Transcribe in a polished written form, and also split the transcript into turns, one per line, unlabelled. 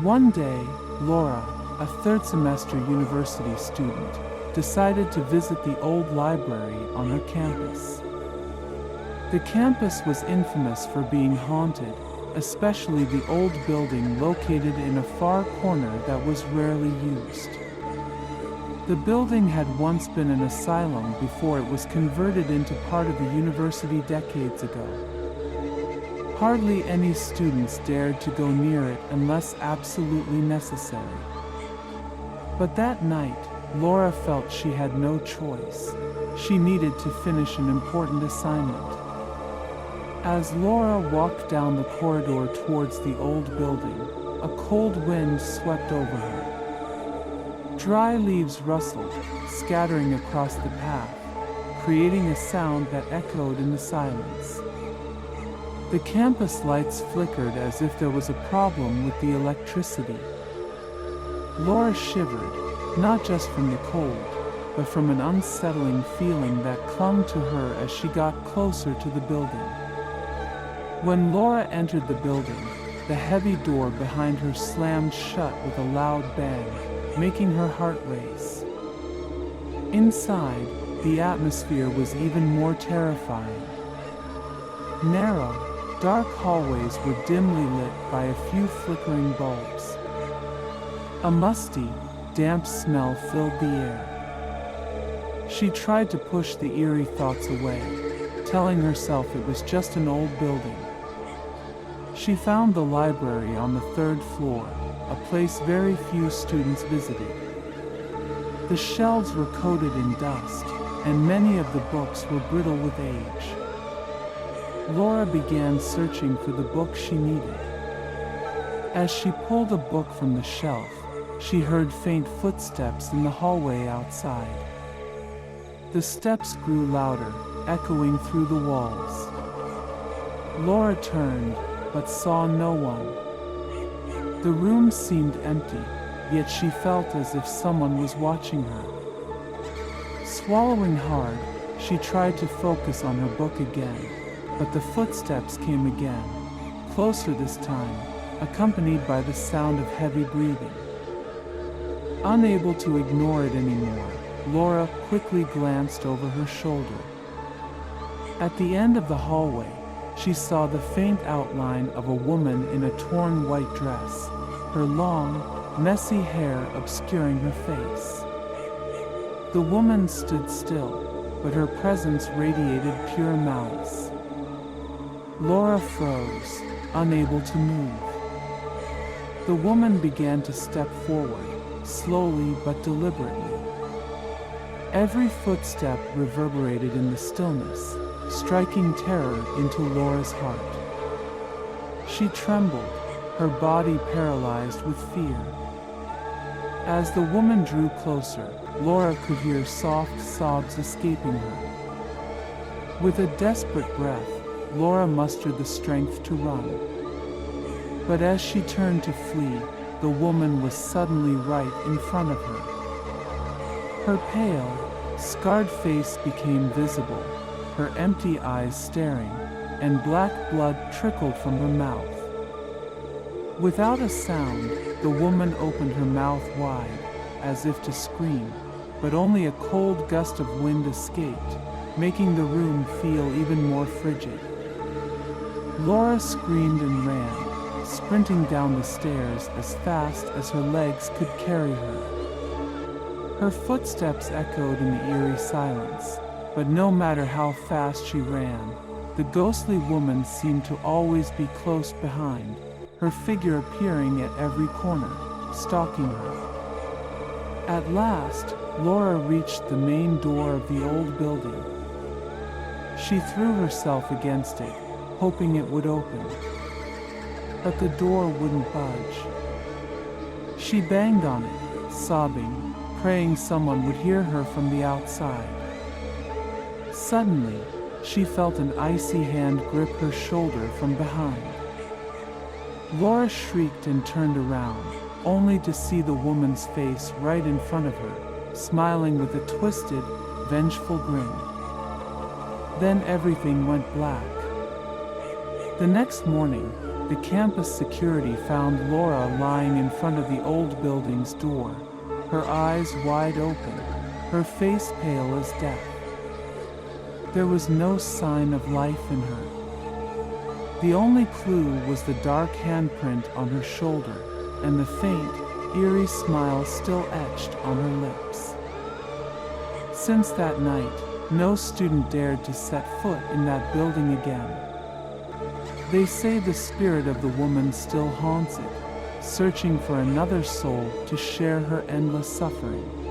One day, Laura, a third-semester university student, decided to visit the old library on her campus. The campus was infamous for being haunted, especially the old building located in a far corner that was rarely used. The building had once been an asylum before it was converted into part of the university decades ago. Hardly any students dared to go near it unless absolutely necessary. But that night, Laura felt she had no choice. She needed to finish an important assignment. As Laura walked down the corridor towards the old building, a cold wind swept over her. Dry leaves rustled, scattering across the path, creating a sound that echoed in the silence. The campus lights flickered as if there was a problem with the electricity. Laura shivered, not just from the cold, but from an unsettling feeling that clung to her as she got closer to the building. When Laura entered the building, the heavy door behind her slammed shut with a loud bang, making her heart race. Inside, the atmosphere was even more terrifying. Narrow, dark hallways were dimly lit by a few flickering bulbs. A musty, damp smell filled the air. She tried to push the eerie thoughts away, telling herself it was just an old building. She found the library on the third floor, a place very few students visited. The shelves were coated in dust, and many of the books were brittle with age. Laura began searching for the book she needed. As she pulled a book from the shelf, she heard faint footsteps in the hallway outside. The steps grew louder, echoing through the walls. Laura turned, but saw no one. The room seemed empty, yet she felt as if someone was watching her. Swallowing hard, she tried to focus on her book again, but the footsteps came again, closer this time, accompanied by the sound of heavy breathing. Unable to ignore it anymore, Laura quickly glanced over her shoulder. At the end of the hallway, she saw the faint outline of a woman in a torn white dress, her long, messy hair obscuring her face. The woman stood still, but her presence radiated pure malice. Laura froze, unable to move. The woman began to step forward, slowly but deliberately. Every footstep reverberated in the stillness, striking terror into Laura's heart. She trembled, her body paralyzed with fear. As the woman drew closer, Laura could hear soft sobs escaping her. With a desperate breath, Laura mustered the strength to run. But as she turned to flee, the woman was suddenly right in front of her. Her pale, scarred face became visible, her empty eyes staring, and black blood trickled from her mouth. Without a sound, the woman opened her mouth wide, as if to scream, but only a cold gust of wind escaped, making the room feel even more frigid. Laura screamed and ran, sprinting down the stairs as fast as her legs could carry her. Her footsteps echoed in the eerie silence, but no matter how fast she ran, the ghostly woman seemed to always be close behind, her figure appearing at every corner, stalking her. At last, Laura reached the main door of the old building. She threw herself against it, hoping it would open. But the door wouldn't budge. She banged on it, sobbing, praying someone would hear her from the outside. Suddenly, she felt an icy hand grip her shoulder from behind. Laura shrieked and turned around, only to see the woman's face right in front of her, smiling with a twisted, vengeful grin. Then everything went black. The next morning, the campus security found Laura lying in front of the old building's door, her eyes wide open, her face pale as death. There was no sign of life in her. The only clue was the dark handprint on her shoulder and the faint, eerie smile still etched on her lips. Since that night, no student dared to set foot in that building again. They say the spirit of the woman still haunts it, searching for another soul to share her endless suffering.